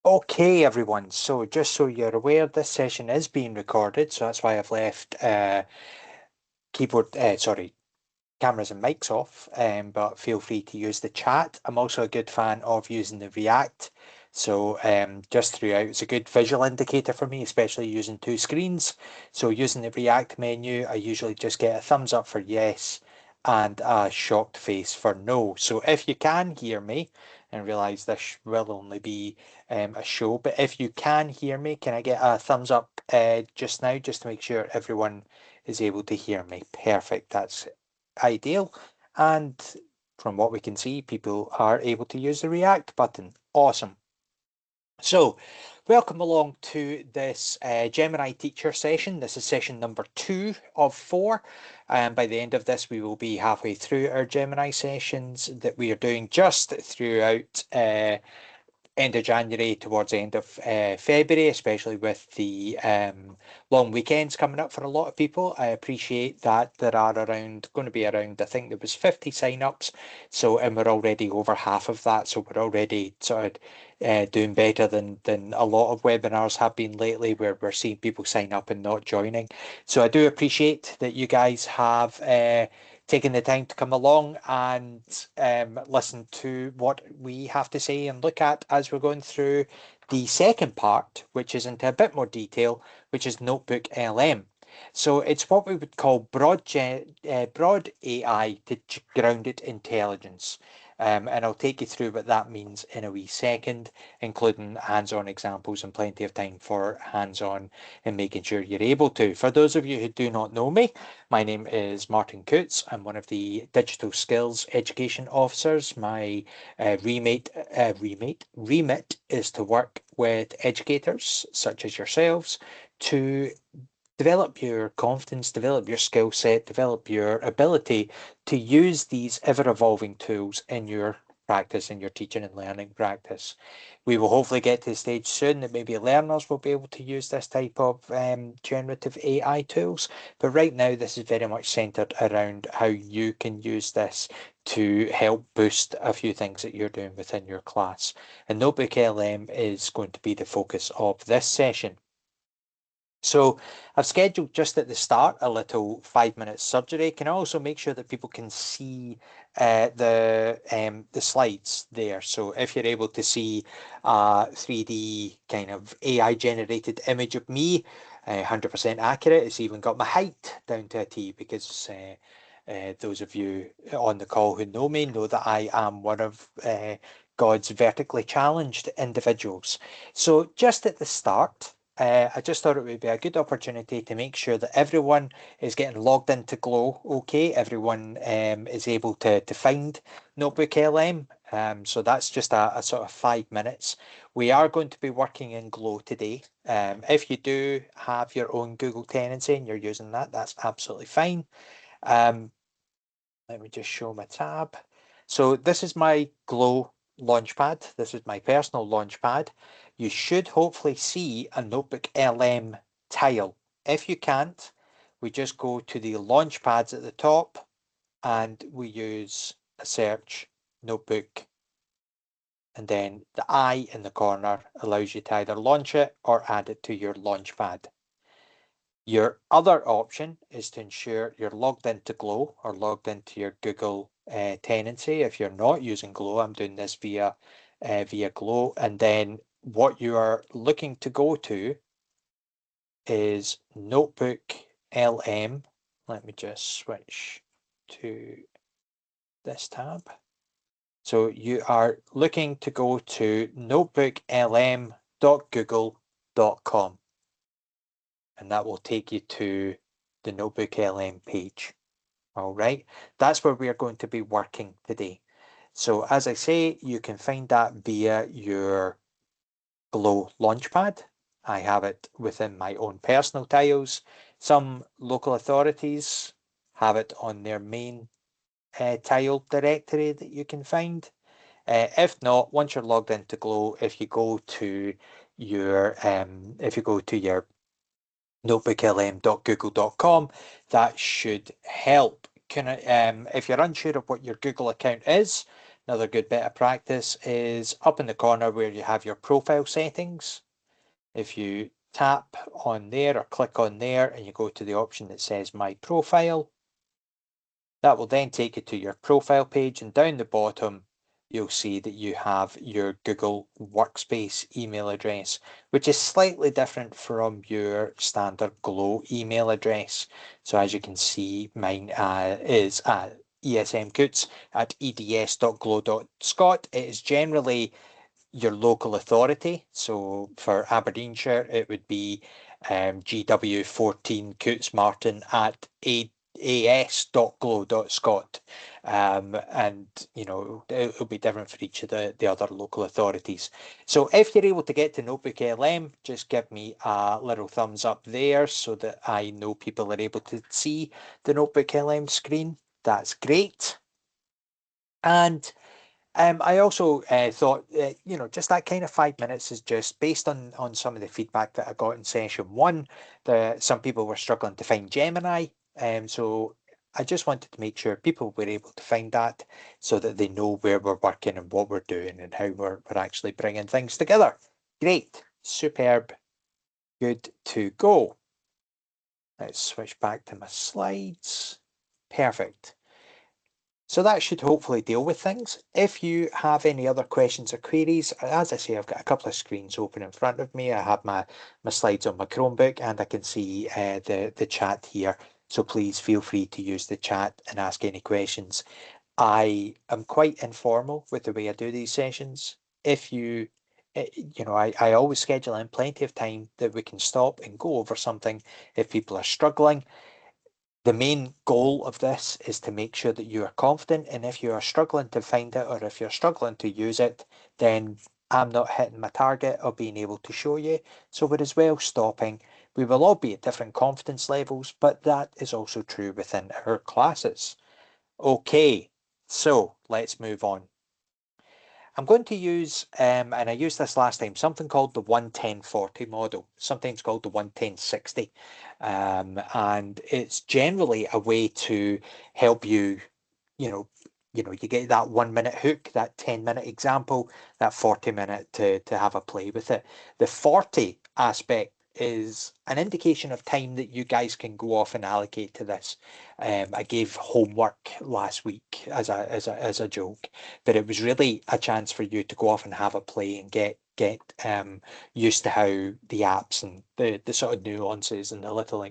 Okay, everyone. So just so you're aware, this session is being recorded, so that's why I've left cameras and mics off, but feel free to use the chat. I'm also a good fan of using the React. So just throughout, it's a good visual indicator for me, especially using two screens. So using the React menu, I usually just get a thumbs up for yes and a shocked face for no. So if you can hear me, and realize this will only be a show, but if you can hear me, can I get a thumbs up just now, just to make sure everyone is able to hear me? Perfect. That's ideal. And from what we can see, people are able to use the React button. Awesome. So, welcome along to this Gemini teacher session. This is session number 2 of 4. And by the end of this, we will be halfway through our Gemini sessions that we are doing just throughout end of January towards the end of February, especially with the long weekends coming up for a lot of people. I appreciate that there are going to be around, I think there was 50 sign-ups, and we're already over half of that, so we're already sort of doing better than a lot of webinars have been lately, where we're seeing people sign up and not joining. So I do appreciate that you guys have taking the time to come along and listen to what we have to say and look at as we're going through the second part, which is into a bit more detail, which is NotebookLM. So it's what we would call broad AI to grounded intelligence. And I'll take you through what that means in a wee second, including hands-on examples and plenty of time for hands-on and making sure you're able to. For those of you who do not know me, my name is Martin Coots. I'm one of the Digital Skills Education Officers. My remit is to work with educators such as yourselves to develop your confidence, develop your skill set, develop your ability to use these ever-evolving tools in your practice, in your teaching and learning practice. We will hopefully get to the stage soon that maybe learners will be able to use this type of generative AI tools. But right now, this is very much centered around how you can use this to help boost a few things that you're doing within your class. And NotebookLM is going to be the focus of this session. So I've scheduled just at the start a little 5-minute surgery. Can I also make sure that people can see the slides there? So if you're able to see a 3D kind of AI generated image of me, 100% accurate. It's even got my height down to a T, because those of you on the call who know me know that I am one of God's vertically challenged individuals. So just at the start, I just thought it would be a good opportunity to make sure that everyone is getting logged into Glow. Okay, everyone is able to find NotebookLM. So that's just a sort of 5 minutes. We are going to be working in Glow today. If you do have your own Google tenancy and you're using that, that's absolutely fine. Let me just show my tab. So this is my Glow Launchpad. This is my personal Launchpad. You should hopefully see a NotebookLM tile. If you can't, we just go to the Launchpads at the top and we use a search Notebook, and then the I in the corner allows you to either launch it or add it to your Launchpad. Your other option is to ensure you're logged into Glow or logged into your Google tenancy. If you're not using Glow, I'm doing this via Glow. And then what you are looking to go to is NotebookLM. Let me just switch to this tab. So you are looking to go to notebooklm.google.com. And that will take you to the NotebookLM page. All right, that's where we are going to be working today. So as I say, you can find that via your Glow Launchpad. I have it within my own personal tiles. Some local authorities have it on their main tile directory that you can find. If not, once you're logged into Glow, if you go to your notebooklm.google.com, that should help. If you're unsure of what your Google account is, Another good bit of practice is up in the corner where you have your profile settings. If you tap on there or click on there and you go to the option that says My Profile, that will then take you to your profile page, and down the bottom you'll see that you have your Google Workspace email address, which is slightly different from your standard Glow email address. So as you can see, mine is esmcoots@eds.glow.scot. It is generally your local authority. So for Aberdeenshire, it would be GW14 Coots Martin at as.glow.scot. And it'll be different for each of the other local authorities. So if you're able to get to NotebookLM, just give me a little thumbs up there so that I know people are able to see the NotebookLM screen. That's great. And I also thought, just that kind of 5 minutes is just based on some of the feedback that I got in session one. Some people were struggling to find Gemini, so I just wanted to make sure people were able to find that so that they know where we're working and what we're doing and how we're actually bringing things together. Great, superb, good to go. Let's switch back to my slides. Perfect. So that should hopefully deal with things. If you have any other questions or queries, as I say, I've got a couple of screens open in front of me. I have my slides on my Chromebook and I can see the chat here. So please feel free to use the chat and ask any questions. I am quite informal with the way I do these sessions. If I always schedule in plenty of time that we can stop and go over something if people are struggling. The main goal of this is to make sure that you are confident, and if you are struggling to find it or if you're struggling to use it, then I'm not hitting my target of being able to show you. So we're as well stopping. We will all be at different confidence levels, but that is also true within our classes. Okay, so let's move on. I'm going to use, and I used this last time, something called the 11040 model, sometimes called the 11060. And it's generally a way to help you, you get that 1 minute hook, that 10-minute example, that 40-minute to have a play with it. The 40 aspect is an indication of time that you guys can go off and allocate to this. I gave homework last week as a joke, but it was really a chance for you to go off and have a play and get used to how the apps and the sort of nuances and the little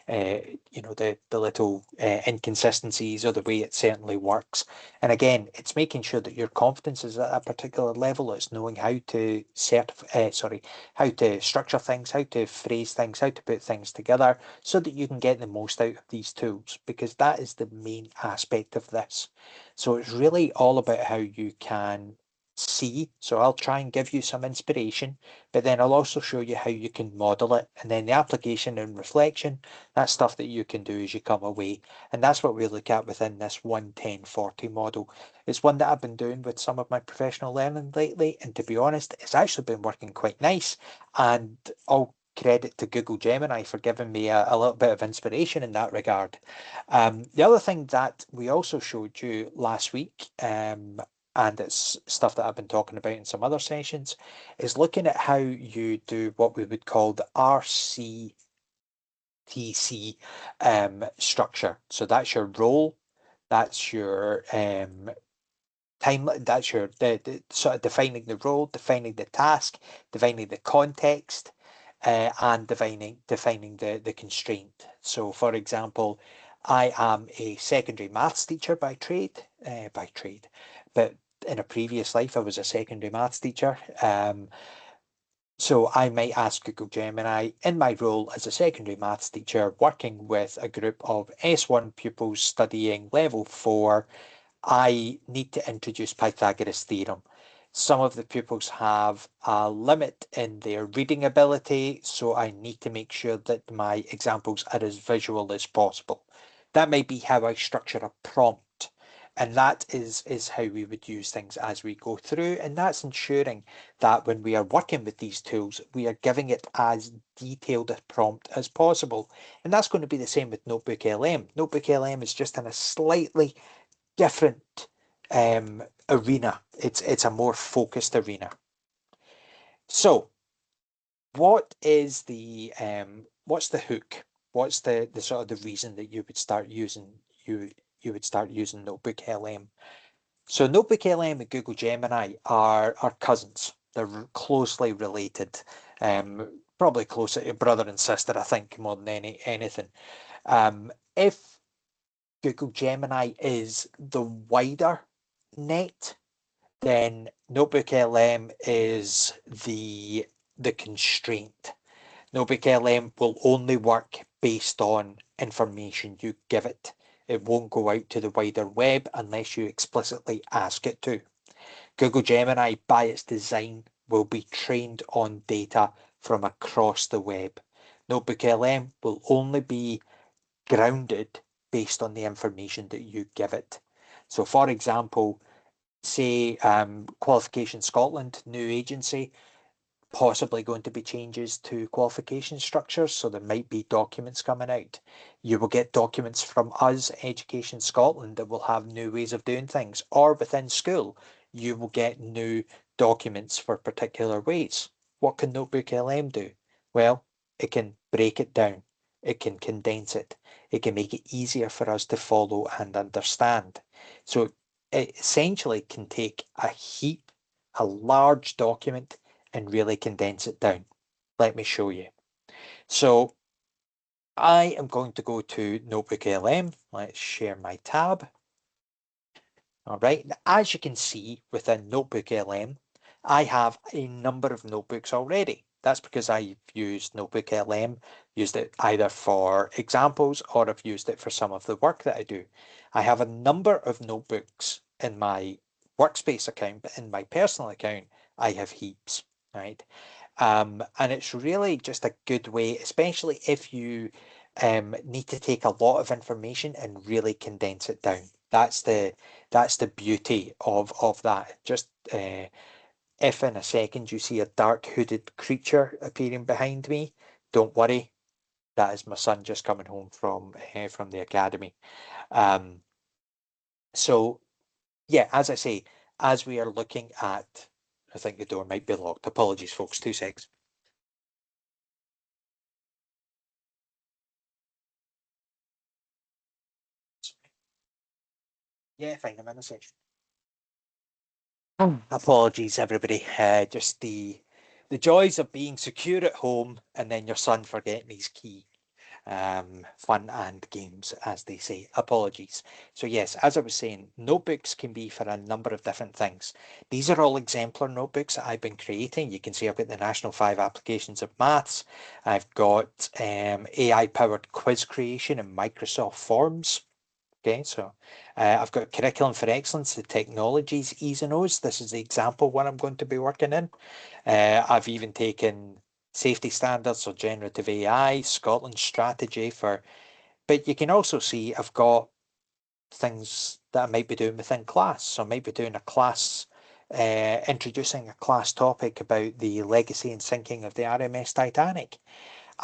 the little inconsistencies or the way it certainly works. And again, it's making sure that your confidence is at a particular level. It's knowing how to how to structure things, how to phrase things, how to put things together so that you can get the most out of these tools, because that is the main aspect of this. So it's really all about how you can see. So I'll try and give you some inspiration, but then I'll also show you how you can model it. And then the application and reflection, that's stuff that you can do as you come away. And that's what we look at within this 11040 model. It's one that I've been doing with some of my professional learning lately. And to be honest, it's actually been working quite nice. And all credit to Google Gemini for giving me a little bit of inspiration in that regard. The other thing that we also showed you last week, and it's stuff that I've been talking about in some other sessions, is looking at how you do what we would call the RCTC structure. So that's your role, that's your time, that's your the sort of defining the role, defining the task, defining the context, and defining the constraint. So for example, I am a secondary maths teacher by trade, but in a previous life I was a secondary maths teacher. So I might ask Google Gemini, in my role as a secondary maths teacher working with a group of S1 pupils studying level 4, I need to introduce Pythagoras' theorem. Some of the pupils have a limit in their reading ability, so I need to make sure that my examples are as visual as possible. That might be how I structure a prompt. And that is how we would use things as we go through. And that's ensuring that when we are working with these tools, we are giving it as detailed a prompt as possible. And that's going to be the same with NotebookLM. NotebookLM is just in a slightly different arena. It's a more focused arena. So what's the hook? What's the sort of the reason that you would start using NotebookLM? So NotebookLM and Google Gemini are cousins. They're closely related. Probably closer to brother and sister, I think, more than anything. If Google Gemini is the wider net, then NotebookLM is the constraint. NotebookLM will only work based on information you give it. It won't go out to the wider web unless you explicitly ask it to. Google Gemini, by its design, will be trained on data from across the web. NotebookLM will only be grounded based on the information that you give it. So, for example, say Qualification Scotland, new agency, possibly going to be changes to qualification structures, so there might be documents coming out. You will get documents from us, Education Scotland, that will have new ways of doing things, or within school, you will get new documents for particular ways. What can NotebookLM do? Well, it can break it down, it can condense it, it can make it easier for us to follow and understand. So it essentially can take a large document, and really condense it down. Let me show you. So I am going to go to NotebookLM. Let's share my tab. All right, as you can see within NotebookLM, I have a number of notebooks already. That's because I've used NotebookLM, used it either for examples or I've used it for some of the work that I do. I have a number of notebooks in my workspace account, but in my personal account, I have heaps, right? And it's really just a good way, especially if you need to take a lot of information and really condense it down. That's the beauty of that. Just if in a second you see a dark hooded creature appearing behind me, don't worry. That is my son just coming home from the academy. Um, so yeah, as I say, as we are looking at, I think the door might be locked. Apologies, folks. 2 seconds. Yeah, fine. I'm in a session. Apologies, everybody. Just the joys of being secure at home and then your son forgetting his key. Fun and games, as they say. Apologies. So yes, as I was saying, notebooks can be for a number of different things. These are all exemplar notebooks that I've been creating. You can see I've got the National 5 Applications of Maths. I've got AI-powered quiz creation in Microsoft Forms. Okay, so I've got Curriculum for Excellence, the Technologies Es. This is the example one I'm going to be working in. I've even taken safety standards or generative AI, Scotland's strategy for, but you can also see I've got things that I might be doing within class. So I might be doing a class, introducing a class topic about the legacy and sinking of the RMS Titanic.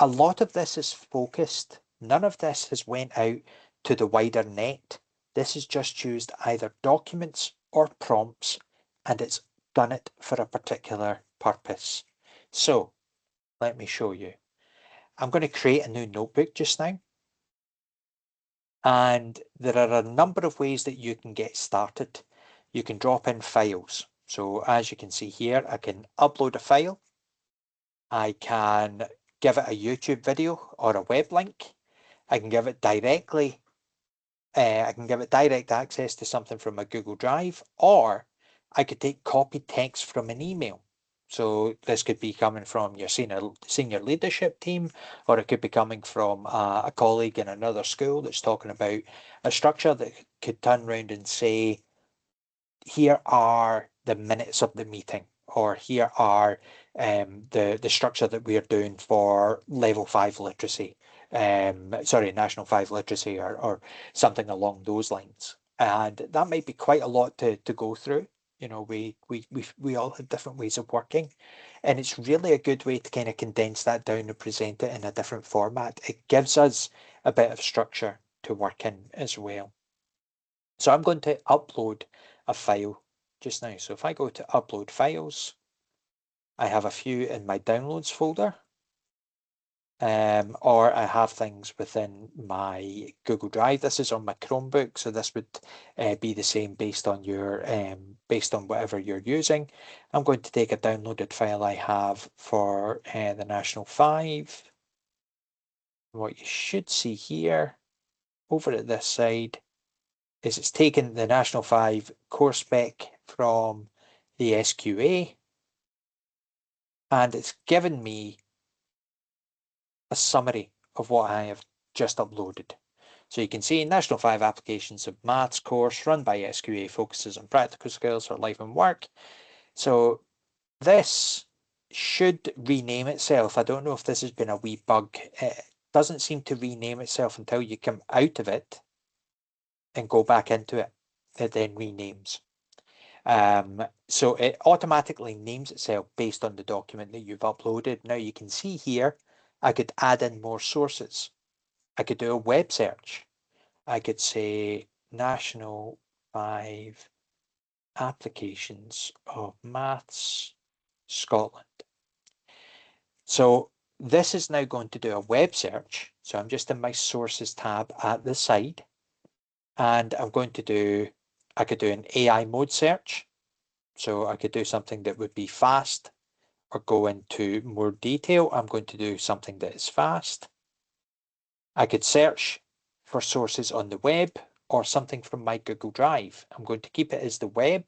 A lot of this is focused. None of this has went out to the wider net. This has just used either documents or prompts, and it's done it for a particular purpose. So let me show you. I'm going to create a new notebook just now. And there are a number of ways that you can get started. You can drop in files. So as you can see here, I can upload a file. I can give it a YouTube video or a web link. I can give it directly, I can give it direct access to something from a Google Drive, or I could take copied text from an email. So this could be coming from your senior leadership team, or it could be coming from a colleague in another school that's talking about a structure that could turn around and say, here are the minutes of the meeting, or here are the structure that we are doing for level 5 literacy, sorry, national 5 literacy, or something along those lines. And that might be quite a lot to go through. You know, we all have different ways of working, and it's really a good way to kind of condense that down and present it in a different format. It gives us a bit of structure to work in as well. So I'm going to upload a file just now. So if I go to upload files, I have a few in my downloads folder, or I have things within my Google Drive. This is on my Chromebook, so this would be the same based on your based on whatever you're using. I'm going to take a downloaded file I have for the National 5. What you should see here over at this side is it's taken the National 5 course spec from the SQA, and it's given me a summary of what I have just uploaded. So you can see National 5 Applications of Maths course run by SQA focuses on practical skills for life and work. So this should rename itself. I don't know if this has been a wee bug. It doesn't seem to rename itself until you come out of it and go back into it. It then renames. So it automatically names itself based on the document that you've uploaded. Now you can see here, I could add in more sources. I could do a web search. I could say National 5 Applications of Maths Scotland. So this is now going to do a web search. So I'm just in my sources tab at the side, and I'm going to do, I could do an AI mode search. So I could do something that would be fast or go into more detail. I'm going to do something that is fast. I could search for sources on the web or something from my Google Drive. I'm going to keep it as the web,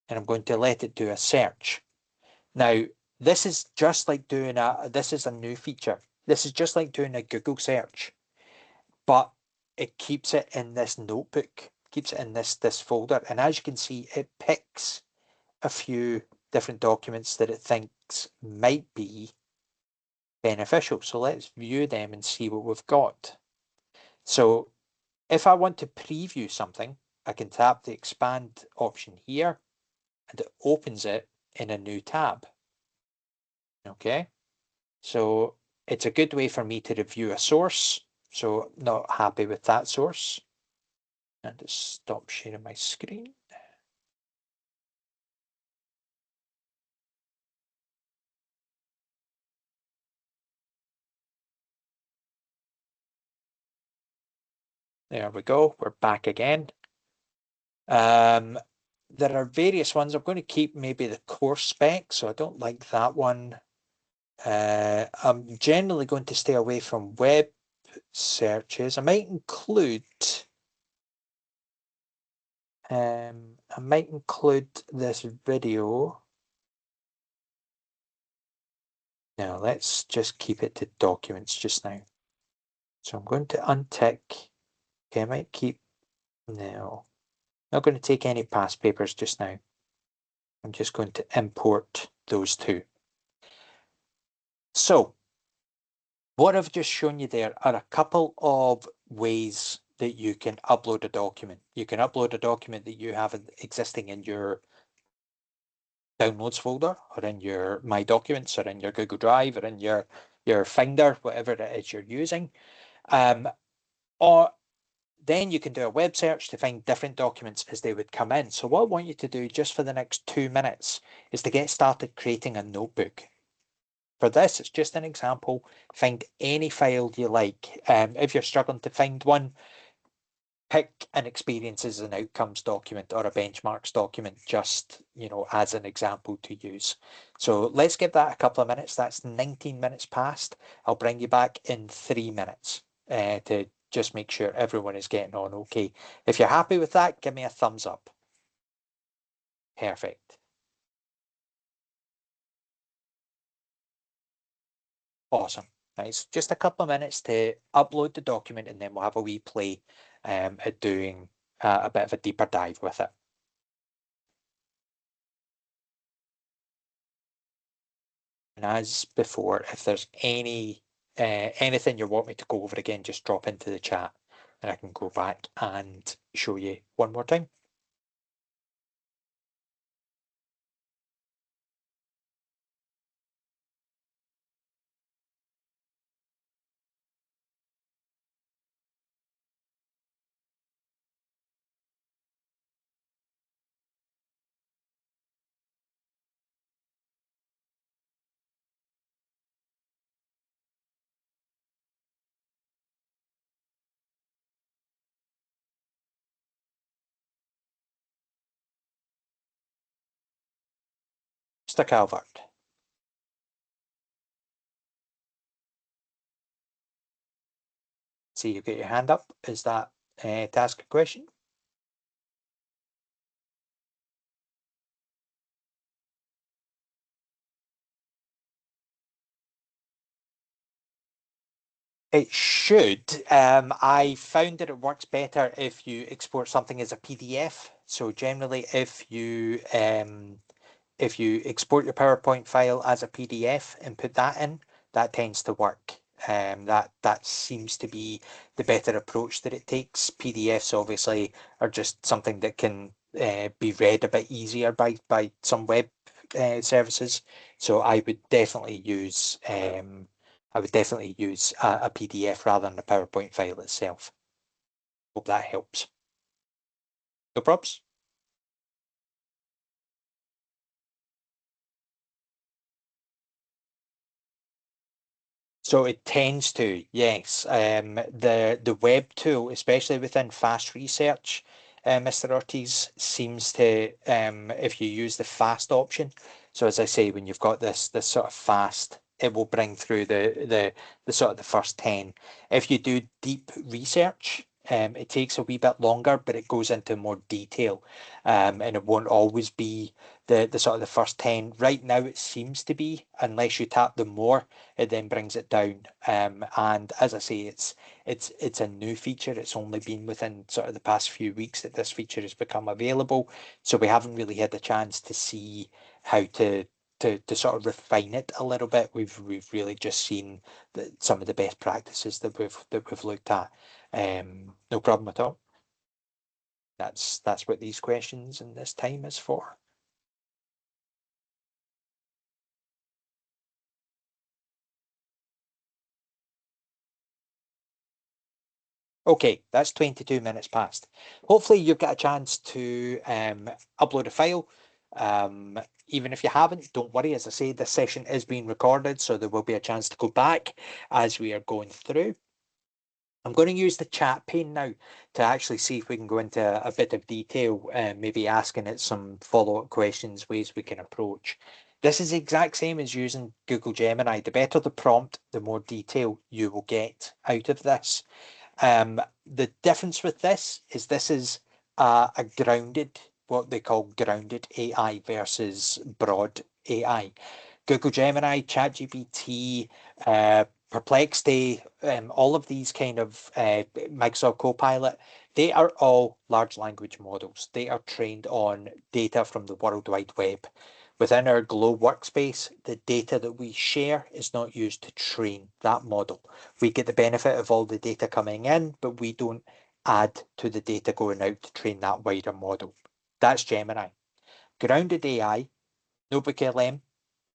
and I'm going to let it do a search. Now, this is just like doing this is a new feature. This is just like doing a Google search, but it keeps it in this notebook, keeps it in this folder. And as you can see, it picks a few different documents that it thinks might be beneficial. So let's view them and see what we've got. So if I want to preview something, I can tap the expand option here, and it opens it in a new tab. Okay, so it's a good way for me to review a source. So not happy with that source. And just stop sharing my screen. There we go. We're back again. There are various ones. I'm going to keep maybe the course spec, so I don't like that one. I'm generally going to stay away from web searches. I might include this video. Now let's just keep it to documents just now. So I'm going to untick. Okay, I might keep, no, not going to take any past papers just now. I'm just going to import those two. So what I've just shown you there are a couple of ways that you can upload a document. You can upload a document that you have existing in your downloads folder, or in your My Documents, or in your Google Drive, or in your Finder, whatever it is you're using. Or then you can do a web search to find different documents as they would come in. So what I want you to do just for the next 2 minutes is to get started creating a notebook. For this, it's just an example. Find any file you like. If you're struggling to find one, pick an experiences and outcomes document or a benchmarks document, just, as an example to use. So let's give that a couple of minutes. That's 19 minutes past. I'll bring you back in 3 minutes to just make sure everyone is getting on okay. If you're happy with that, give me a thumbs up. Perfect. Awesome. Nice. Just a couple of minutes to upload the document, and then we'll have a wee play at doing a bit of a deeper dive with it. And as before, if there's anything you want me to go over again, just drop into the chat and I can go back and show you one more time. Mr. Calvert. See, you've got your hand up. Is that to ask a question? It should. I found that it works better if you export something as a PDF. So generally, if you export your PowerPoint file as a PDF and put that in, that tends to work. That seems to be the better approach that it takes. PDFs obviously are just something that can be read a bit easier by some web services. So I would definitely use a PDF rather than a PowerPoint file itself. Hope that helps. No probs. So it tends to, yes. The web tool, especially within fast research, Mr. Ortiz, seems to if you use the fast option. So as I say, when you've got this sort of fast, it will bring through the sort of the first 10. If you do deep research, it takes a wee bit longer, but it goes into more detail. And it won't always be the sort of the first 10. Right now it seems to be, unless you tap them more, it then brings it down. And as I say, it's a new feature. It's only been within sort of the past few weeks that this feature has become available. So we haven't really had the chance to see how to sort of refine it a little bit. We've really just seen some of the best practices that we've looked at. No problem at all. That's what these questions and this time is for. Okay, that's 22 minutes past. Hopefully you've got a chance to upload a file. Even if you haven't, don't worry. As I say, this session is being recorded, so there will be a chance to go back as we are going through. I'm going to use the chat pane now to actually see if we can go into a bit of detail, maybe asking it some follow-up questions, ways we can approach. This is the exact same as using Google Gemini. The better the prompt, the more detail you will get out of this. The difference with this is a grounded, what they call grounded AI versus broad AI. Google Gemini, ChatGPT, Perplexity, all of these kind of Microsoft Copilot, they are all large language models. They are trained on data from the World Wide Web. Within our Globe workspace, the data that we share is not used to train that model. We get the benefit of all the data coming in, but we don't add to the data going out to train that wider model. That's Gemini. Grounded AI, NotebookLM,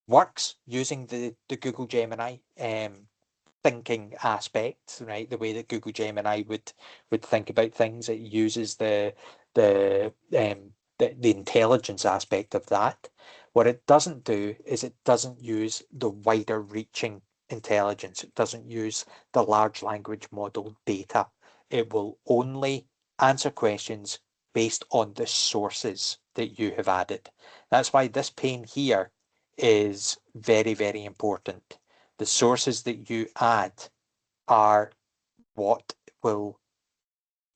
works using the Google Gemini thinking aspect, right? The way that Google Gemini would think about things. It uses the the intelligence aspect of that. What it doesn't do is it doesn't use the wider reaching intelligence. It doesn't use the large language model data. It will only answer questions based on the sources that you have added. That's why this pane here is very, very important. The sources that you add are what will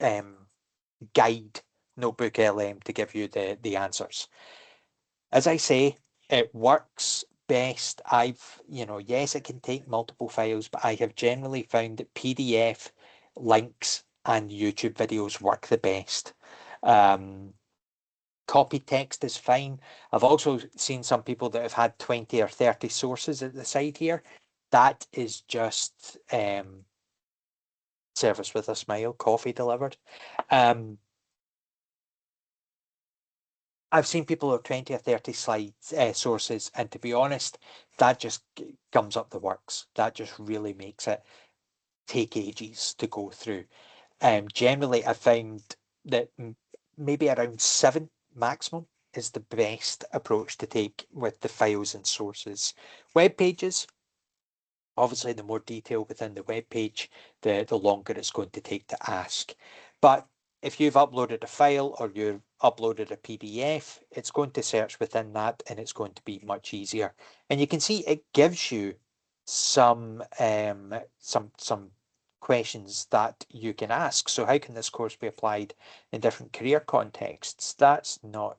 guide NotebookLM to give you the answers. As I say, it works best. Yes, it can take multiple files, but I have generally found that PDF, links, and YouTube videos work the best. Copy text is fine. I've also seen some people that have had 20 or 30 sources at the side here. That is just service with a smile, coffee delivered. Um, I've seen people with 20 or 30 slides, sources, and to be honest, that just gums up the works. That just really makes it take ages to go through. Generally, I found that maybe around 7 maximum is the best approach to take with the files and sources. Web pages, obviously, the more detail within the web page, the longer it's going to take to ask. But if you've uploaded a file or you're uploaded a PDF, it's going to search within that and it's going to be much easier. And you can see it gives you some questions that you can ask. So how can this course be applied in different career contexts? That's not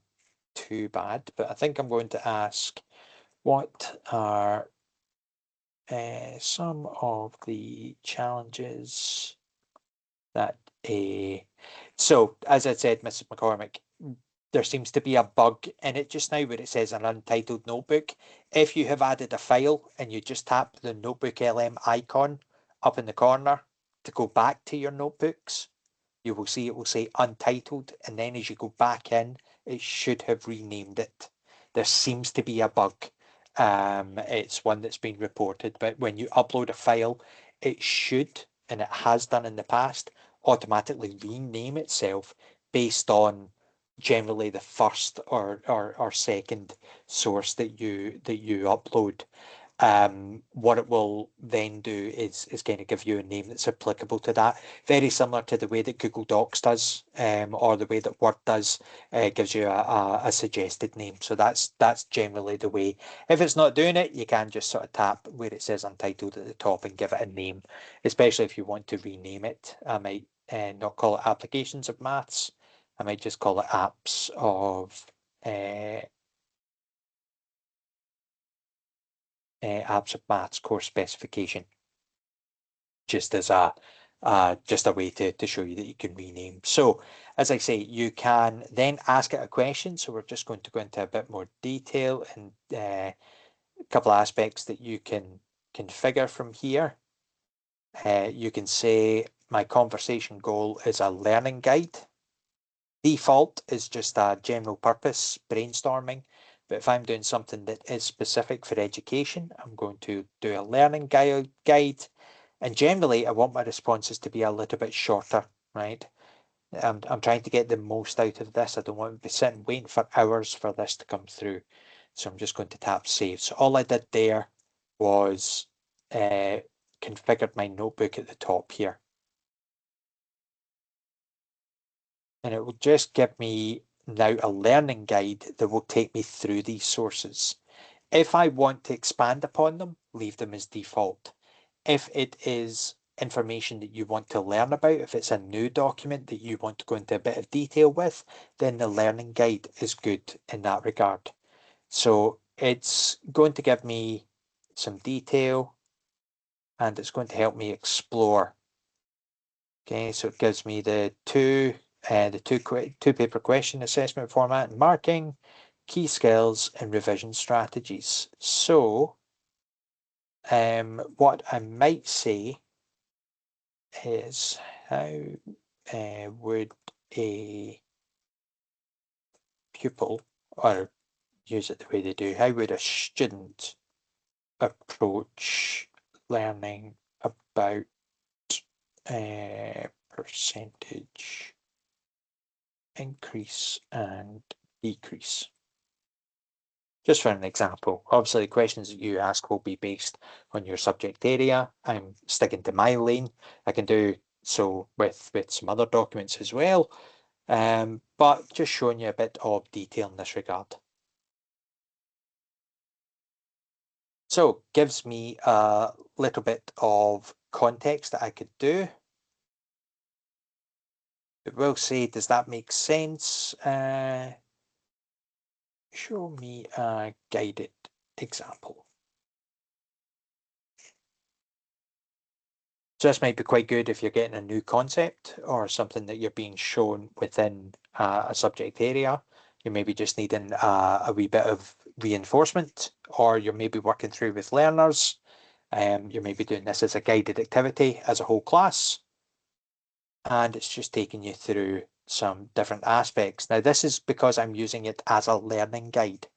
too bad, but I think I'm going to ask, what are some of the challenges that so as I said, Mrs. McCormick, there seems to be a bug in it just now where it says an untitled notebook. If you have added a file and you just tap the NotebookLM icon up in the corner to go back to your notebooks, you will see it will say untitled, and then as you go back in, it should have renamed it. There seems to be a bug. It's one that's been reported, but when you upload a file, it should, and it has done in the past, automatically rename itself based on generally the first or second source that you upload. What it will then do is kind of give you a name that's applicable to that. Very similar to the way that Google Docs does, or the way that Word does, gives you a suggested name. So that's generally the way. If it's not doing it, you can just sort of tap where it says untitled at the top and give it a name, especially if you want to rename it. I might not call it applications of maths. I might just call it apps of maths course specification, just as a way to show you that you can rename. So as I say, you can then ask it a question. So we're just going to go into a bit more detail and a couple of aspects that you can configure from here. You can say my conversation goal is a learning guide. Default is just a general purpose brainstorming, but if I'm doing something that is specific for education, I'm going to do a learning guide, and generally I want my responses to be a little bit shorter, right? I'm trying to get the most out of this. I don't want to be sitting waiting for hours for this to come through. So I'm just going to tap save. So all I did there was configured my notebook at the top here. And it will just give me now a learning guide that will take me through these sources. If I want to expand upon them, leave them as default. If it is information that you want to learn about, if it's a new document that you want to go into a bit of detail with, then the learning guide is good in that regard. So it's going to give me some detail and it's going to help me explore. Okay, so it gives me the two paper question assessment format and marking, key skills and revision strategies. So what I might say is, how would a pupil, or use it the way they do, how would a student approach learning about percentage increase and decrease? Just for an example, obviously the questions that you ask will be based on your subject area. I'm sticking to my lane. I can do so with some other documents as well, but just showing you a bit of detail in this regard. So gives me a little bit of context that I could do. It will say, does that make sense? Show me a guided example. So this might be quite good if you're getting a new concept or something that you're being shown within a subject area. You maybe just needing a wee bit of reinforcement, or you're maybe working through with learners. You're maybe doing this as a guided activity as a whole class. And it's just taking you through some different aspects. Now, this is because I'm using it as a learning guide.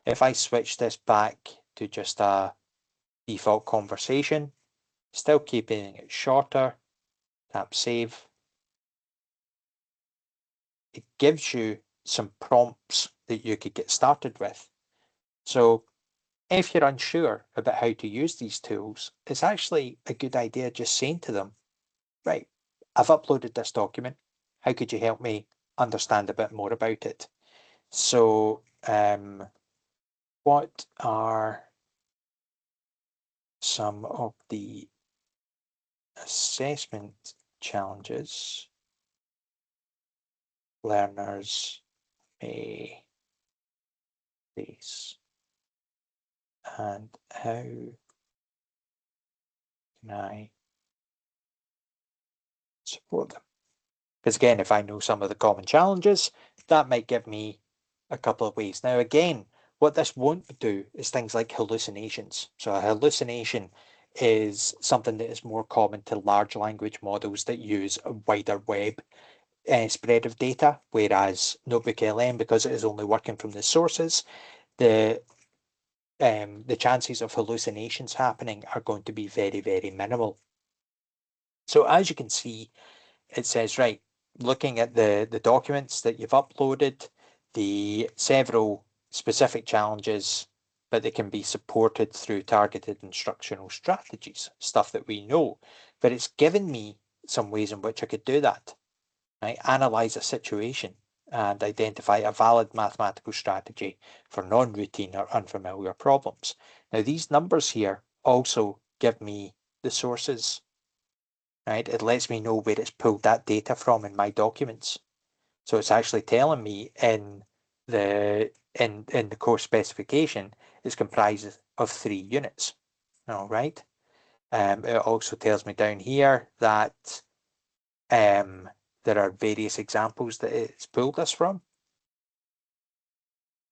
If I switch this back to just a default conversation, still keeping it shorter, tap save, it gives you some prompts that you could get started with. So if you're unsure about how to use these tools, it's actually a good idea just saying to them, right, I've uploaded this document. How could you help me understand a bit more about it. So what are some of the assessment challenges learners may face, and how can I support them? Because again, if I know some of the common challenges, that might give me a couple of ways. Now, again, what this won't do is things like hallucinations. So a hallucination is something that is more common to large language models that use a wider web spread of data, whereas NotebookLM, because it is only working from the sources, the chances of hallucinations happening are going to be very, very minimal. So as you can see, it says, right, looking at the documents that you've uploaded, the several specific challenges, but they can be supported through targeted instructional strategies, stuff that we know. But it's given me some ways in which I could do that. Right? Analyze a situation and identify a valid mathematical strategy for non-routine or unfamiliar problems. Now, these numbers here also give me the sources, right? It lets me know where it's pulled that data from in my documents. So it's actually telling me in the course specification it's comprised of 3 units. All right. It also tells me down here that there are various examples that it's pulled this from.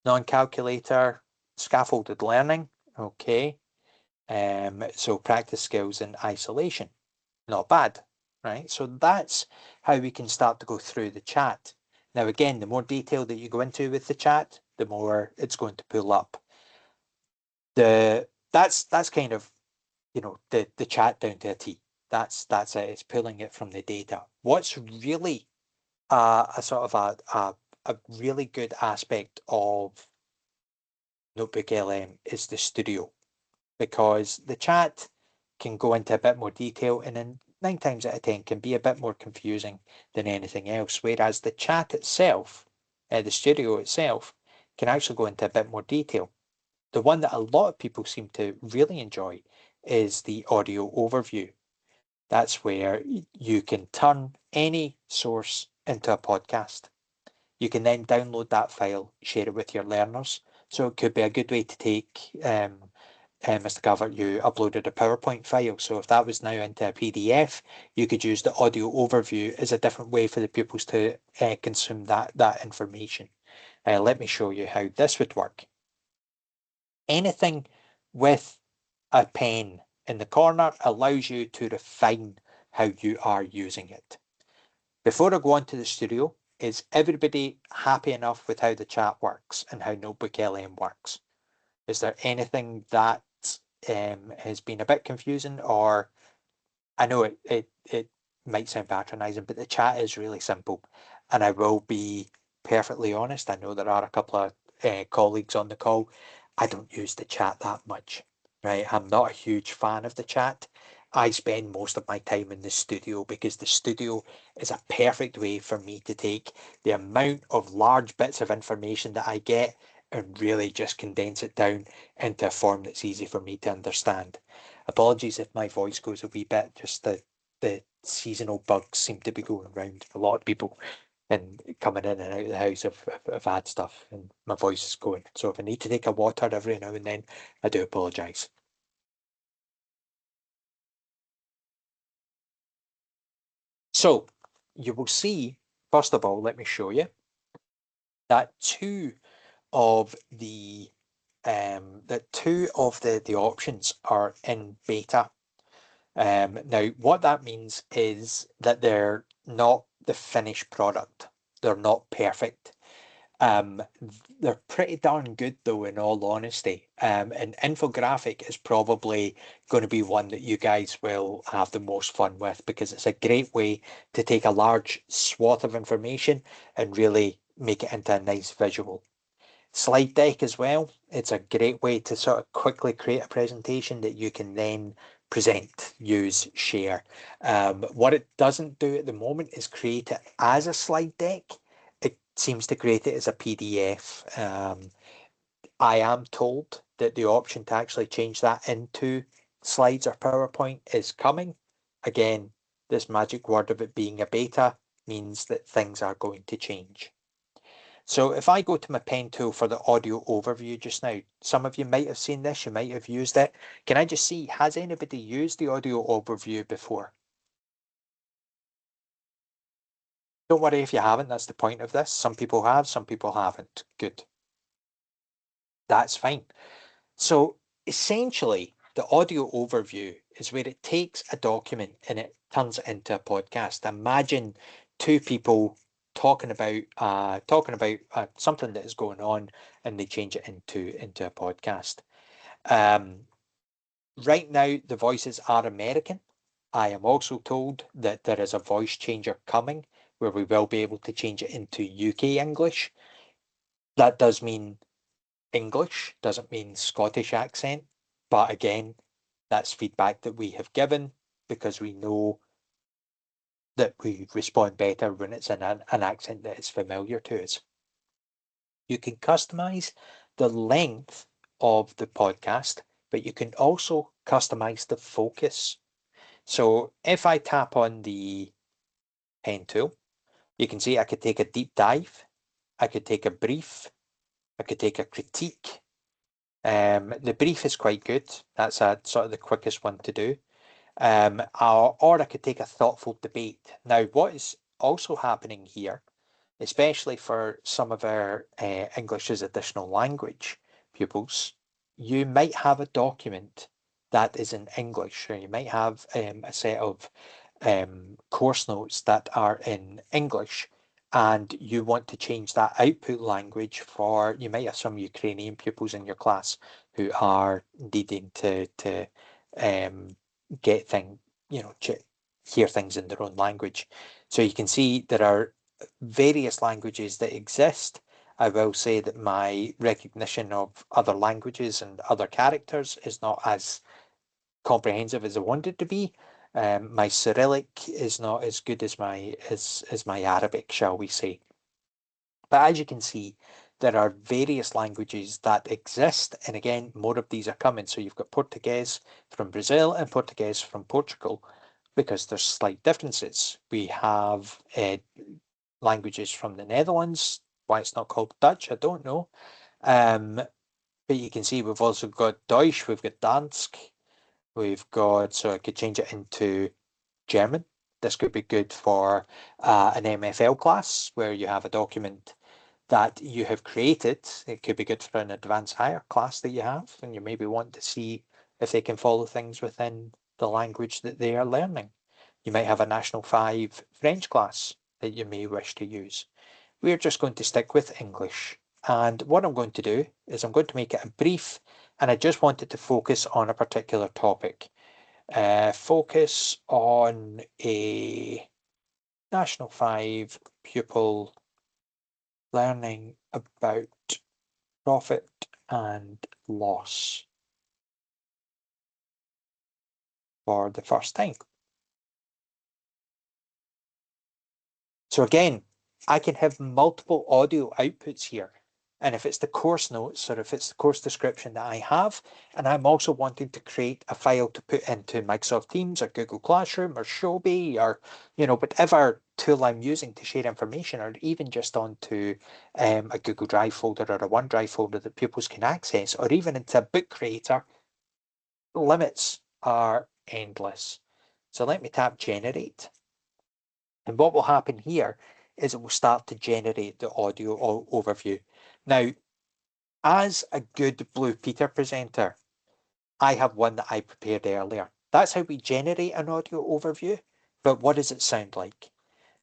Non-calculator, scaffolded learning, okay. So practice skills in isolation, not bad, right? So that's how we can start to go through the chat. Now, again, the more detail that you go into with the chat, the more it's going to pull up. That's kind of, you know, the chat down to a T. That's it. It's pulling it from the data. What's really a sort of a really good aspect of NotebookLM is the studio, because the chat can go into a bit more detail and then 9 times out of 10 can be a bit more confusing than anything else. Whereas the chat itself, the studio itself, can actually go into a bit more detail. The one that a lot of people seem to really enjoy is the audio overview. That's where you can turn any source into a podcast. You can then download that file, share it with your learners. So it could be a good way to take, Mr. Calvert, you uploaded a PowerPoint file. So if that was now into a PDF, you could use the audio overview as a different way for the pupils to consume that information. Let me show you how this would work. Anything with a pen in the corner allows you to refine how you are using it. Before I go on to the studio, is everybody happy enough with how the chat works and how NotebookLM works? Is there anything that has been a bit confusing, or I know it might sound patronizing, but the chat is really simple. And I will be perfectly honest, I know there are a couple of colleagues on the call. I don't use the chat that much, right? I'm not a huge fan of the chat. I spend most of my time in the studio because the studio is a perfect way for me to take the amount of large bits of information that I get and really just condense it down into a form that's easy for me to understand. Apologies if my voice goes a wee bit, just the seasonal bugs seem to be going around for a lot of people and coming in and out of the house. I've had stuff and my voice is going. So if I need to take a water every now and then, I do apologise. So you will see, first of all, let me show you that two of the options are in beta. Now, what that means is that they're not the finished product. They're not perfect. Um, they're pretty darn good, though, in all honesty. An infographic is probably going to be one that you guys will have the most fun with, because it's a great way to take a large swath of information and really make it into a nice visual. Slide deck as well. It's a great way to sort of quickly create a presentation that you can then present, use, share. What it doesn't do at the moment is create it as a slide deck. seems to create it as a PDF. I am told that the option to actually change that into slides or PowerPoint is coming. Again, this magic word of it being a beta means that things are going to change. So if I go to my pen tool for the audio overview just now, some of you might have seen this, you might have used it. Can I just see, has anybody used the audio overview before? Don't worry if you haven't, that's the point of this. Some people have, some people haven't. Good. That's fine. So essentially, the audio overview is where it takes a document and it turns it into a podcast. Imagine two people talking about something that is going on, and they change it into a podcast. Right now, the voices are American. I am also told that there is a voice changer coming where we will be able to change it into UK English. That does mean English, doesn't mean Scottish accent. But again, that's feedback that we have given because we know that we respond better when it's in an accent that is familiar to us. You can customize the length of the podcast, but you can also customize the focus. So if I tap on the pen tool, you can see I could take a deep dive, I could take a brief, I could take a critique. The brief is quite good. That's a sort of the quickest one to do. Or I could take a thoughtful debate. Now, what is also happening here, especially for some of our English as additional language pupils, you might have a document that is in English, or you might have a set of course notes that are in English, and you want to change that output language for, you might have some Ukrainian pupils in your class who are needing to get things, hear things in their own language. So you can see there are various languages that exist. I will say that my recognition of other languages and other characters is not as comprehensive as I want it to be. My Cyrillic is not as good as my Arabic, shall we say. But as you can see, there are various languages that exist, and again, more of these are coming. So you've got Portuguese from Brazil and Portuguese from Portugal, because there's slight differences. We have languages from the Netherlands. Why it's not called Dutch, I don't know. But you can see we've also got Deutsch, we've got Dansk, we've got, so I could change it into German. This could be good for an MFL class where you have a document that you have created. It could be good for an advanced higher class that you have, and you maybe want to see if they can follow things within the language that they are learning. You might have a National 5 French class that you may wish to use. We're just going to stick with English. And what I'm going to do is I'm going to make it a brief, and I just want it to focus on a particular topic. Focus on a National 5 pupil learning about profit and loss for the first time. So again, I can have multiple audio outputs here. And if it's the course notes or if it's the course description that I have, and I'm also wanting to create a file to put into Microsoft Teams or Google Classroom or Showbie or, whatever tool I'm using to share information, or even just onto a Google Drive folder or a OneDrive folder that pupils can access, or even into a book creator, limits are endless. So let me tap Generate. And what will happen here is it will start to generate the audio overview. Now, as a good Blue Peter presenter, I have one that I prepared earlier. That's how we generate an audio overview, but what does it sound like?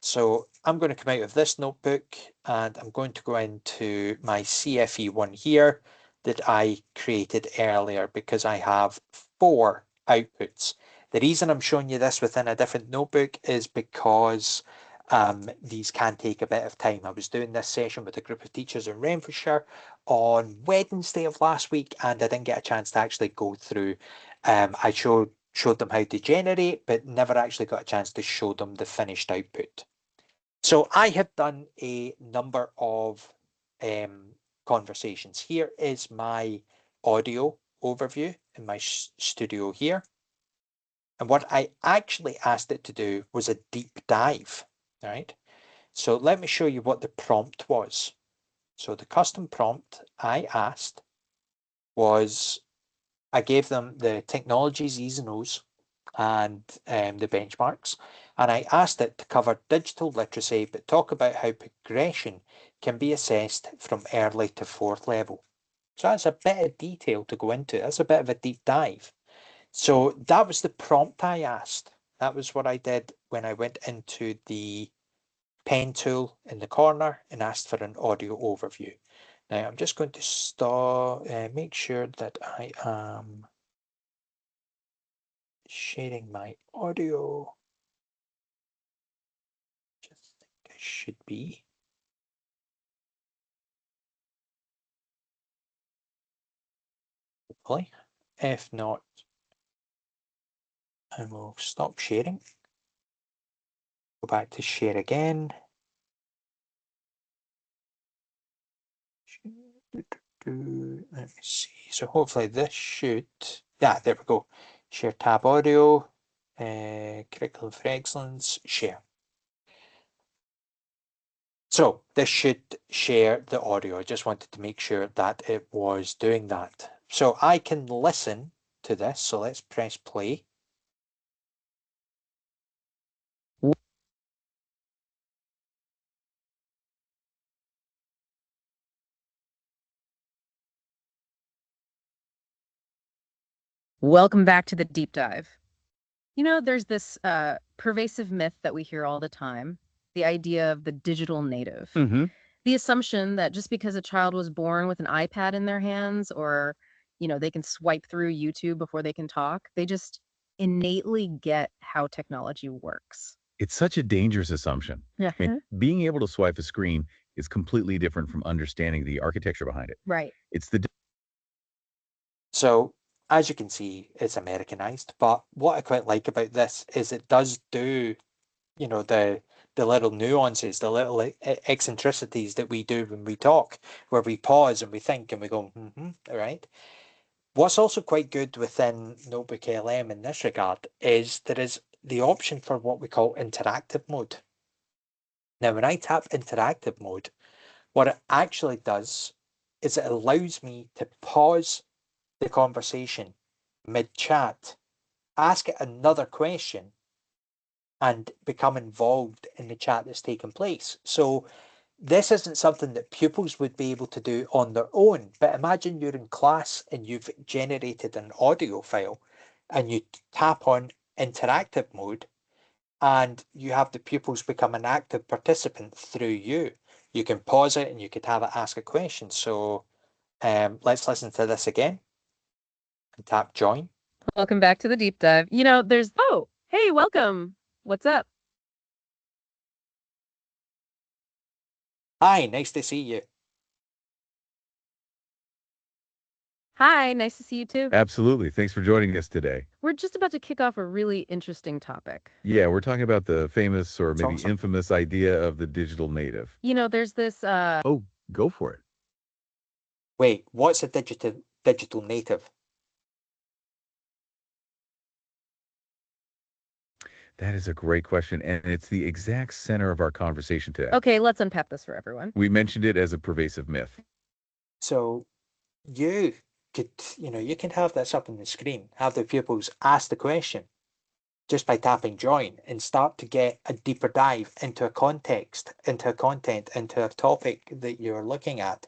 So I'm going to come out of this notebook and I'm going to go into my CFE one here that I created earlier because I have 4 outputs. The reason I'm showing you this within a different notebook is because these can take a bit of time. I was doing this session with a group of teachers in Renfrewshire on Wednesday of last week, and I didn't get a chance to actually go through. I showed them how to generate, but never actually got a chance to show them the finished output. So I have done a number of conversations. Here is my audio overview in my studio here. And what I actually asked it to do was a deep dive, right? So let me show you what the prompt was. So the custom prompt I asked was, I gave them the technologies, E's and O's, and the benchmarks. And I asked it to cover digital literacy, but talk about how progression can be assessed from early to fourth level. So that's a bit of detail to go into. That's a bit of a deep dive. So that was the prompt I asked. That was what I did when I went into the pen tool in the corner and asked for an audio overview. Now I'm just going to start, make sure that I am sharing my audio. Just think I should be. Hopefully. If not, I will stop sharing. Go back to share again. Let me see. So hopefully this should, yeah, there we go. Share tab audio, curriculum for excellence, share. So this should share the audio. I just wanted to make sure that it was doing that. So I can listen to this. So let's press play. Welcome back to the deep dive. You know, there's this pervasive myth that we hear all the time, the idea of the digital native. The assumption that just because a child was born with an iPad in their hands or, they can swipe through YouTube before they can talk, they just innately get how technology works. It's such a dangerous assumption. Yeah. I mean, being able to swipe a screen is completely different from understanding the architecture behind it. Right. It's the So as you can see, it's Americanized, but what I quite like about this is it does do, the little nuances, the little eccentricities that we do when we talk, where we pause and we think and we go, all right. What's also quite good within NotebookLM in this regard is there is the option for what we call interactive mode. Now, when I tap interactive mode, what it actually does is it allows me to pause the conversation mid-chat, ask it another question, and become involved in the chat that's taking place. So this isn't something that pupils would be able to do on their own, but imagine you're in class and you've generated an audio file and you tap on interactive mode and you have the pupils become an active participant through you. You can pause it and you could have it ask a question. So let's listen to this again and tap join. Welcome back to the deep dive. Hey, welcome. What's up? Hi, nice to see you. Hi, nice to see you too. Absolutely. Thanks for joining us today. We're just about to kick off a really interesting topic. Yeah, we're talking about the famous or That's maybe awesome. infamous idea of the digital native. There's this Oh, go for it. Wait, what's a digital native? That is a great question, and it's the exact center of our conversation today. Okay, let's unpack this for everyone. We mentioned it as a pervasive myth. So you could, you can have this up on the screen, have the pupils ask the question just by tapping join and start to get a deeper dive into a context, into a content, into a topic that you're looking at.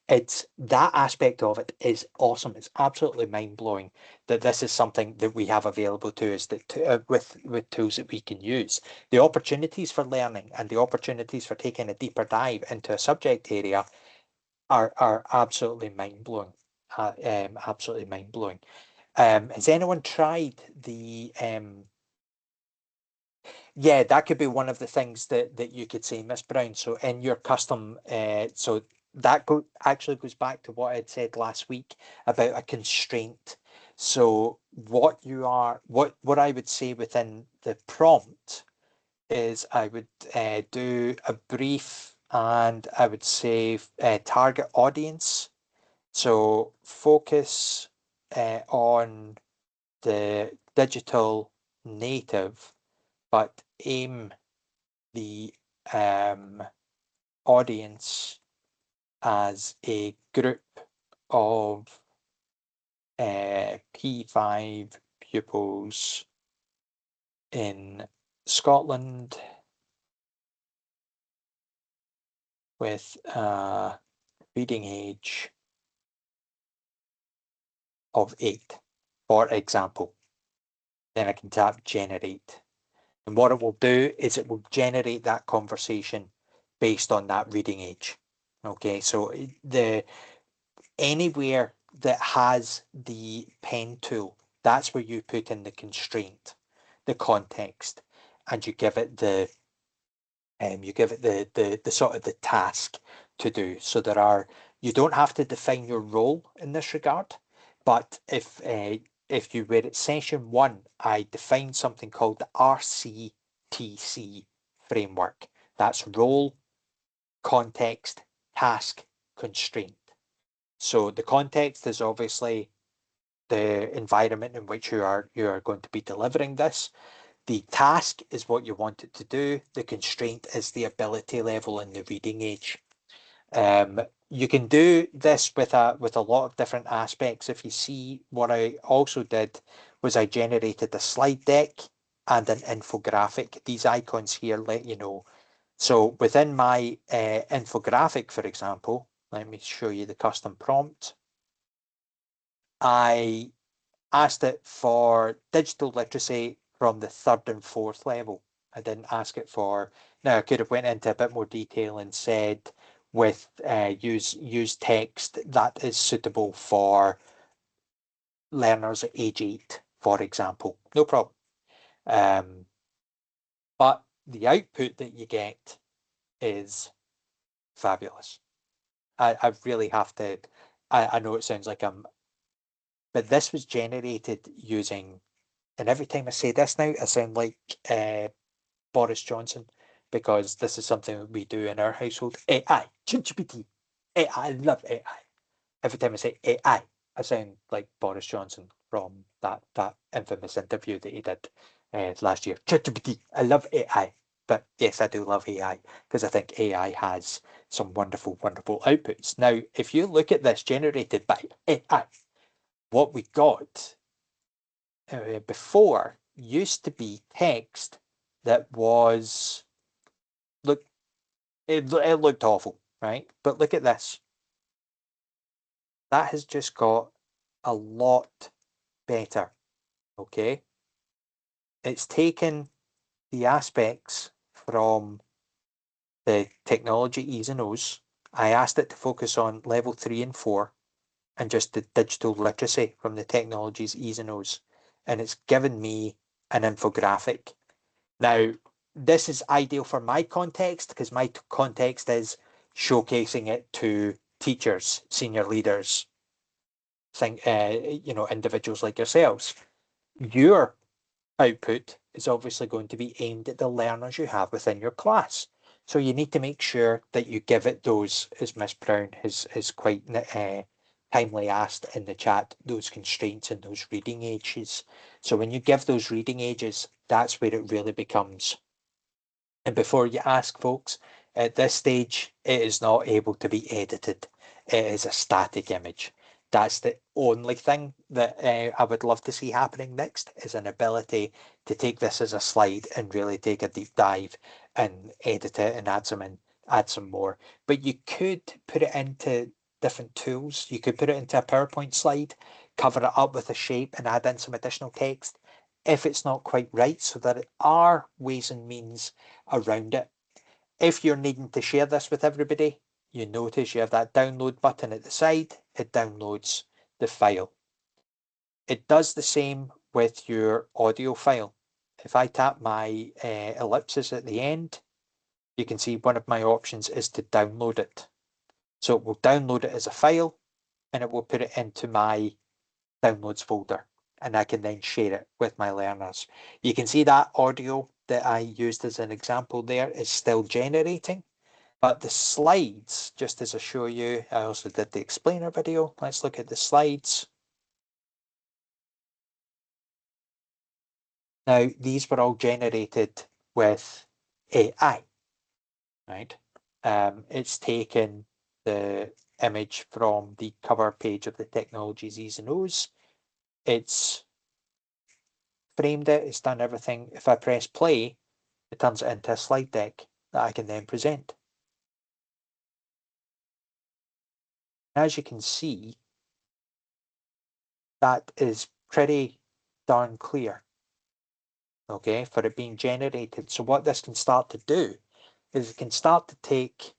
It's that aspect of it is awesome. It's absolutely mind blowing that this is something that we have available to us that with tools that we can use. The opportunities for learning and the opportunities for taking a deeper dive into a subject area are absolutely mind blowing. Absolutely mind blowing. Has anyone tried the yeah, that could be one of the things that you could say, Miss Brown. So in your custom, so that actually goes back to what I had said last week about a constraint. So what I would say within the prompt is I would do a brief, and I would say target audience. So focus on the digital native, but aim the audience as a group of P5 pupils in Scotland with a reading age of 8, for example. Then I can tap generate. And what it will do is it will generate that conversation based on that reading age. Okay, so anywhere that has the pen tool, that's where you put in the constraint, the context, and you give it the sort of the task to do. So you don't have to define your role in this regard, but if you were at session 1, I defined something called the RCTC framework. That's role, context, task, constraint. So the context is obviously the environment in which you are going to be delivering this. The task is what you want it to do. The constraint is the ability level and the reading age. You can do this with a lot of different aspects. If you see, what I also did was I generated a slide deck and an infographic. These icons here let you know. So within my infographic, for example, let me show you the custom prompt. I asked it for digital literacy from the 3rd and 4th level. I didn't ask it for, now I could have went into a bit more detail and said with use text that is suitable for learners at age 8, for example. No problem. But the output that you get is fabulous. I really have to, I know it sounds like but this was generated using, and every time I say this now, I sound like Boris Johnson, because this is something that we do in our household. AI, ChatGPT, AI, I love AI. Every time I say AI, I sound like Boris Johnson from that infamous interview that he did last year. ChatGPT, I love AI. But yes, I do love AI because I think AI has some wonderful, wonderful outputs. Now, if you look at this generated by AI, what we got before used to be text that was it looked awful, right? But look at this. That has just got a lot better. Okay, it's taken the aspects from the technology E's and O's. I asked it to focus on level 3 and 4 and just the digital literacy from the technologies E's and O's, and it's given me an infographic. Now, this is ideal for my context because my context is showcasing it to teachers, senior leaders, individuals like yourselves. Your output is obviously going to be aimed at the learners you have within your class. So you need to make sure that you give it those, as Miss Brown has quite timely asked in the chat, those constraints and those reading ages. So when you give those reading ages, that's where it really becomes. And before you ask, folks, at this stage, it is not able to be edited. It is a static image. That's the only thing that I would love to see happening next, is an ability to take this as a slide and really take a deep dive and edit it and add some more. But you could put it into different tools. You could put it into a PowerPoint slide, cover it up with a shape and add in some additional text if it's not quite right, so that there are ways and means around it. If you're needing to share this with everybody, you notice you have that download button at the side. It downloads the file. It does the same with your audio file. If I tap my ellipsis at the end, you can see one of my options is to download it. So it will download it as a file and it will put it into my downloads folder, and I can then share it with my learners. You can see that audio that I used as an example there is still generating. But the slides, just as I show you, I also did the explainer video. Let's look at the slides. Now, these were all generated with AI, right? It's taken the image from the cover page of the Technologies E's and O's. It's framed it, it's done everything. If I press play, it turns it into a slide deck that I can then present. As you can see, that is pretty darn clear, okay, for it being generated. So what this can start to do is it can start to take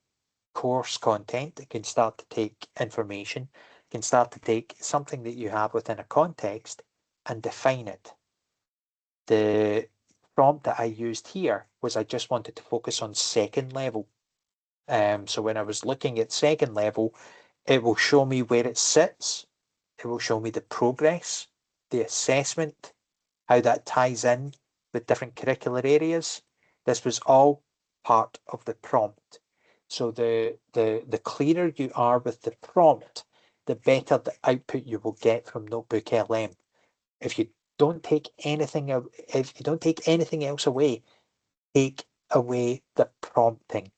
course content, it can start to take information, it can start to take something that you have within a context and define it. The prompt that I used here was I just wanted to focus on second level. So when I was looking at second level, it will show me where it sits. It will show me the progress, the assessment, how that ties in with different curricular areas. This was all part of the prompt. So the clearer you are with the prompt, the better the output you will get from NotebookLM. If you don't take anything else away, take away the prompting.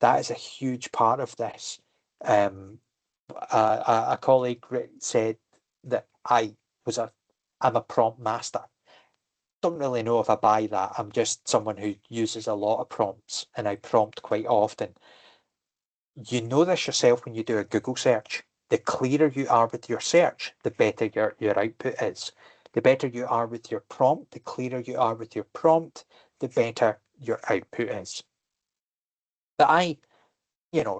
That is a huge part of this. A colleague said that I'm a prompt master. Don't really know if I buy that. I'm just someone who uses a lot of prompts and I prompt quite often. You know this yourself when you do a Google search. The clearer you are with your search, the better your output is. The better you are with your prompt, the clearer you are with your prompt, the better your output is. But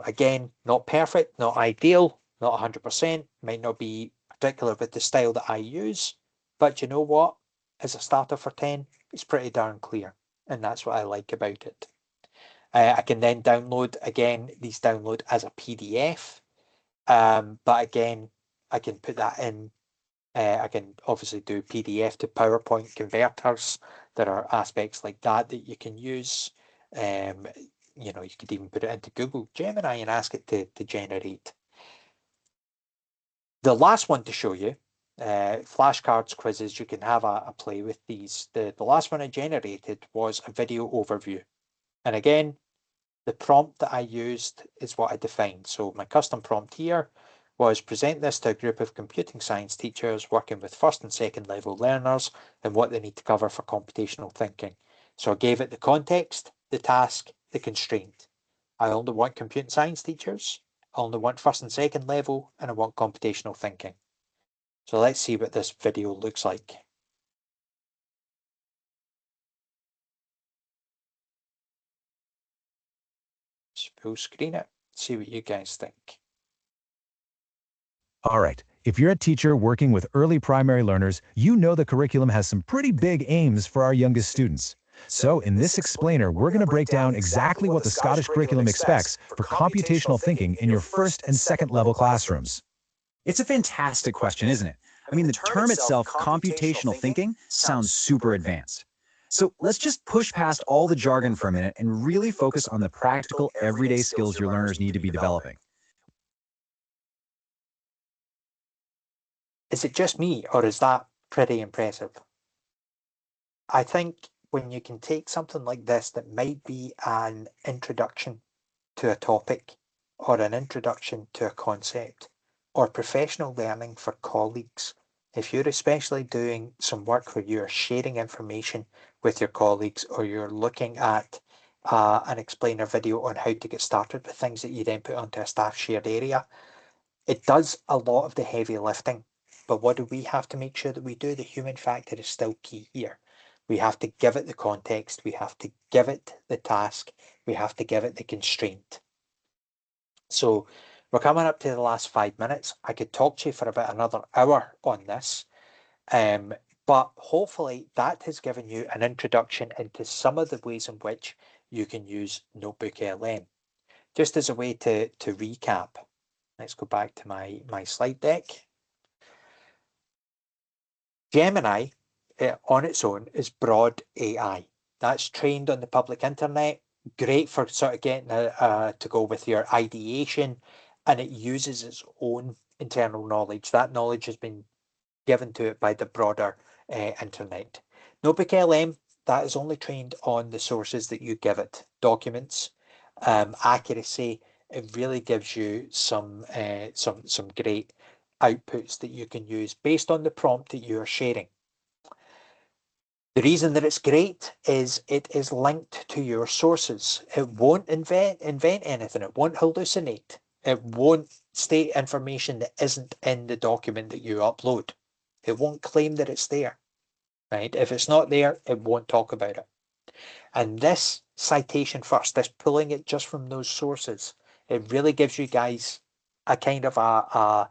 again, not perfect, not ideal, not 100%, might not be particular with the style that I use, but you know what? As a starter for 10, it's pretty darn clear, and that's what I like about it. I can then download, again, these download as a PDF, but again, I can put that in, I can obviously do PDF to PowerPoint converters. There are aspects like that you can use. You could even put it into Google Gemini and ask it to generate. The last one to show you, flashcards, quizzes, you can have a play with these. The last one I generated was a video overview. And again, the prompt that I used is what I defined. So my custom prompt here was present this to a group of computing science teachers working with first and second level learners and what they need to cover for computational thinking. So I gave it the context, the task, the constraint. I only want computing science teachers, I only want first and second level, and I want computational thinking. So let's see what this video looks like. Just full screen it, see what you guys think. All right, if you're a teacher working with early primary learners, you know the curriculum has some pretty big aims for our youngest students. So in this explainer, we're going to break down exactly what the Scottish curriculum expects for computational thinking in your first and second level classrooms. It's a fantastic question, isn't it? I mean, the term itself, computational thinking, sounds super advanced. So let's just push past all the jargon for a minute and really focus on the practical, everyday skills your learners need to be developing. Is it just me, or is that pretty impressive? I think when you can take something like this that might be an introduction to a topic, or an introduction to a concept, or professional learning for colleagues, if you're especially doing some work where you're sharing information with your colleagues, or you're looking at an explainer video on how to get started with things that you then put onto a staff shared area, it does a lot of the heavy lifting. But what do we have to make sure that we do? The human factor is still key here. We have to give it the context, we have to give it the task, we have to give it the constraint. So we're coming up to the last 5 minutes. I could talk to you for about another hour on this, but hopefully that has given you an introduction into some of the ways in which you can use NotebookLM. Just as a way to recap, let's go back to my slide deck. Gemini on its own is broad AI. That's trained on the public internet. Great for sort of getting to go with your ideation, and it uses its own internal knowledge. That knowledge has been given to it by the broader internet. NotebookLM, that is only trained on the sources that you give it. Documents, accuracy. It really gives you some great outputs that you can use based on the prompt that you are sharing. The reason that it's great is it is linked to your sources. It won't invent anything. It won't hallucinate. It won't state information that isn't in the document that you upload. It won't claim that it's there, right? If it's not there, it won't talk about it. And this citation first, this pulling it just from those sources, it really gives you guys a kind of a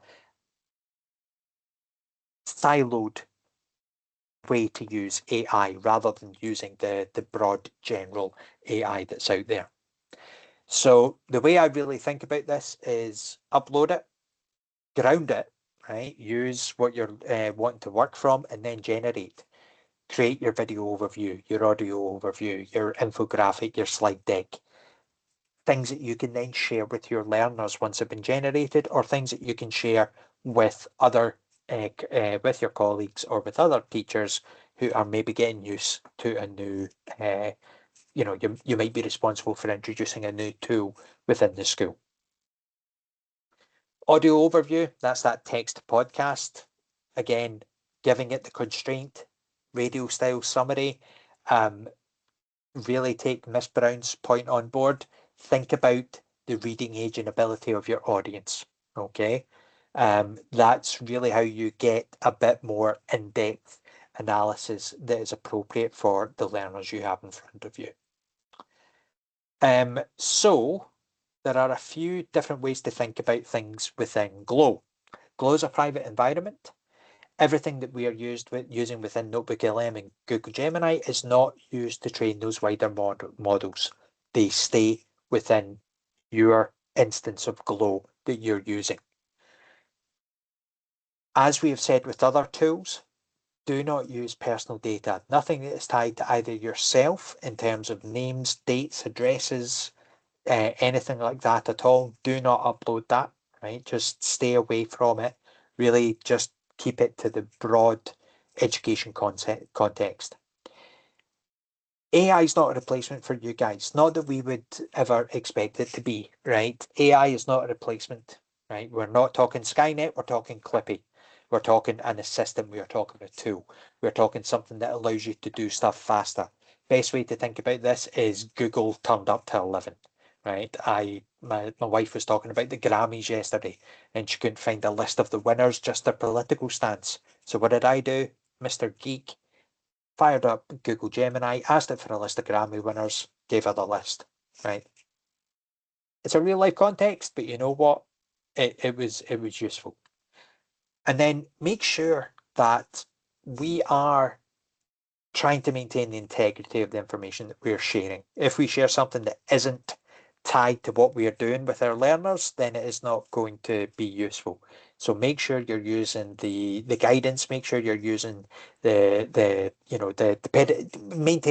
siloed way to use AI rather than using the broad general AI that's out there. So the way I really think about this is upload it, ground it, right? Use what you're wanting to work from, and then generate. Create your video overview, your audio overview, your infographic, your slide deck. Things that you can then share with your learners once they've been generated, or things that you can share with other with your colleagues or with other teachers who are maybe getting used to a new you might be responsible for introducing a new tool within the school. Audio overview, that's that text podcast. Again, giving it the constraint, radio style summary. Really take Miss Brown's point on board. Think about the reading age and ability of your audience. Okay. That's really how you get a bit more in-depth analysis that is appropriate for the learners you have in front of you. So there are a few different ways to think about things within Glow. Glow is a private environment. Everything that we are using within NotebookLM and Google Gemini is not used to train those wider models. They stay within your instance of Glow that you're using. As we have said with other tools, do not use personal data. Nothing that is tied to either yourself in terms of names, dates, addresses, anything like that at all. Do not upload that, right? Just stay away from it. Really just keep it to the broad education context. AI is not a replacement for you guys. Not that we would ever expect it to be, right? AI is not a replacement, right? We're not talking Skynet, we're talking Clippy. We're talking an assistant, we're talking a tool. We're talking something that allows you to do stuff faster. Best way to think about this is Google turned up to 11, right? My wife was talking about the Grammys yesterday, and she couldn't find a list of the winners, just their political stance. So what did I do? Mr. Geek fired up Google Gemini, asked it for a list of Grammy winners, gave her the list, right? It's a real life context, but you know what? It was useful. And then make sure that we are trying to maintain the integrity of the information that we're sharing. If we share something that isn't tied to what we are doing with our learners, then it is not going to be useful. So make sure you're using the guidance, make sure you're using maintain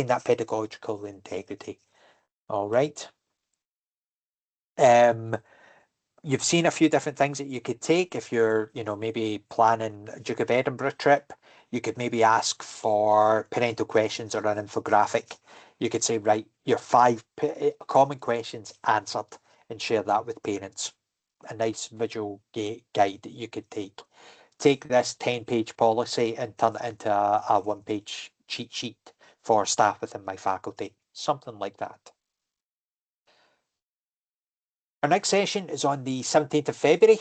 that pedagogical integrity. All right. You've seen a few different things that you could take if you're, maybe planning a Duke of Edinburgh trip. You could maybe ask for parental questions or an infographic. You could say, right, your 5 common questions answered, and share that with parents. A nice visual guide that you could take. Take this 10-page policy and turn it into a 1-page cheat sheet for staff within my faculty. Something like that. Our next session is on the 17th of February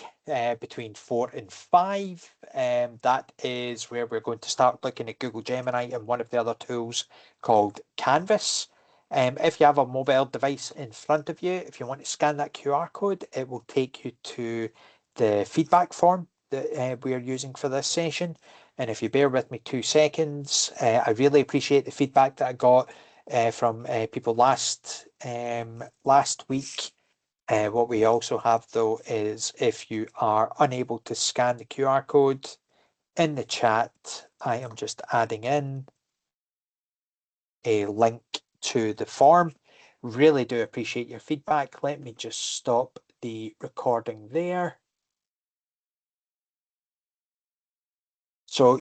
between 4 and 5. That is where we're going to start looking at Google Gemini and one of the other tools called Canvas. If you have a mobile device in front of you, if you want to scan that QR code, it will take you to the feedback form that we are using for this session. And if you bear with me 2 seconds, I really appreciate the feedback that I got from people last week. What we also have though is if you are unable to scan the QR code in the chat, I am just adding in a link to the form. Really do appreciate your feedback. Let me just stop the recording there. So